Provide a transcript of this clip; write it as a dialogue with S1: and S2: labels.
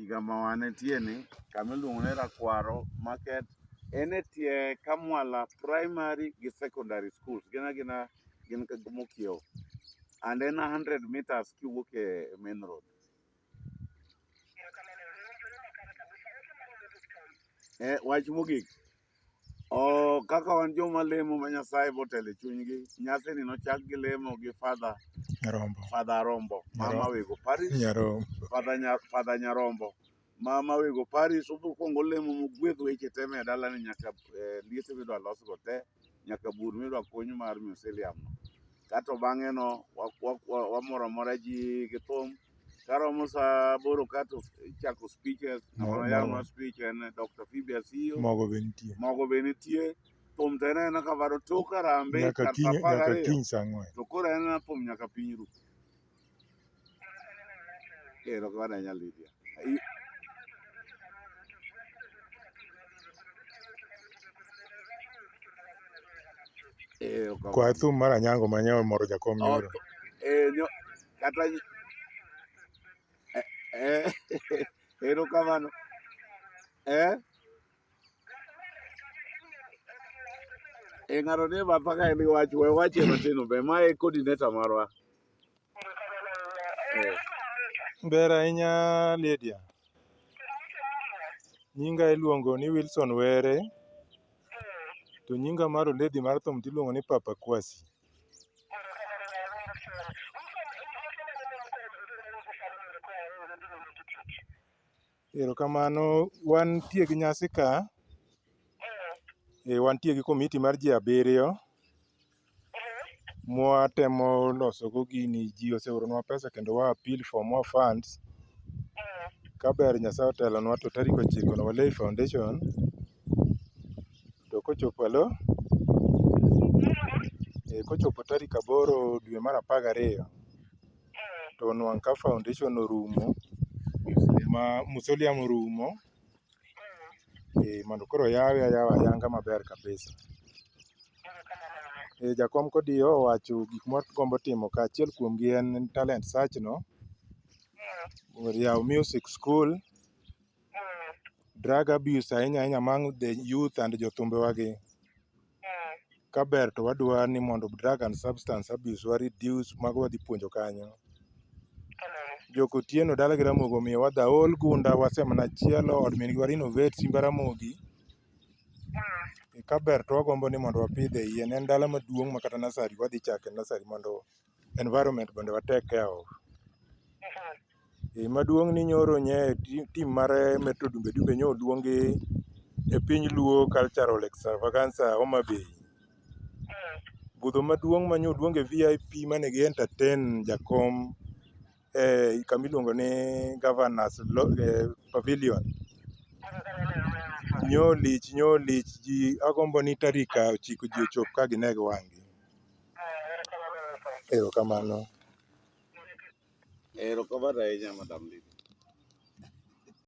S1: kama wane tieni kamiluongo ni Rakwaro market ene tie Kamwala primary gi secondary schools gin mokiewo and en 100 meters kiwuok e main road. Wach mogik kaka wan joma lemo ma Nyasaye botelo e chunygi, nyasi ni nochak gi lemo gi Father Rombo mama wego parish Father Nyarombo mama wego parish okwongo lemo mogwedh weche te me dala ni nyaka liete midwa los go te nyaka bur midwa kuny mar museum no. Kato bang'e no wamoro amora ji gi thum karomo saa 8 kato ichako speeches ng'ama speech en Dr. Phoebe Asiyo mogo be nitie thum to en ka varo tok Harambe
S2: nyaka kiny saa 4
S1: to koro en thum nyaka piny ru. Ero kwa danya Lydia
S2: kwa thum mar Anyango manyawa moro jakom nyoro
S1: kata ero kamano ng'ato nie batha ka en wach we wache matino be ma e coordinator marwa.
S2: Ber ahinya Lydia. Nyinga iluongo ni Wilson Were to nyinga mar oledhi mar thum tiluongo ni Papa Kwasi. Erokamano, wantie gi nyasi ka wantie gi komiti mar ji 7 mwatemo loso go gini. Ji oseoronwa pesa kendo wa appeal for more funds. Kaber Nyasaye otelonwa to tarik 9 no Walei Foundation to kochopo kochopo tarik 8 dwe mar 12 to nwang' ka foundation orumo ma Museum orumo mondo koro yawe ayawa ayanga maber kabisa. Jakom Kodiyo owacho gik mwagombo timo ka achiel kuomgi en talent search no, yaw music school, drug abuse ahinya among the youth and jothumbe wagi. Kaber to wadwa ni mondo drug and substance abuse wa reduce mago wadhi puonjo kanyo. Joko Tieno dala gi Ramogi miyo wadha ol gunda wasemana chielo od min gi wa renovate Simba Ramogi. Kaber to wagombo ni mondo wapidhe yien, en dala maduong' ma kata nasari wadhi chake nasari mondo environment bende wa take care of. Maduong' ni nyoro nye team mar Metro Dumbe nyo oluongi e piny Luo Cultural Extravaganza Homa Bay. Budho maduong' ma nyo oluonge VIP mane gi entertain jakom kamiluongo ni Governors Pavilion. Nyo lich ji agombo ni tarik 9 ji ochop ka gineg wang'gi. Erokamano.
S1: Erokamano ahinya Madam Lydia.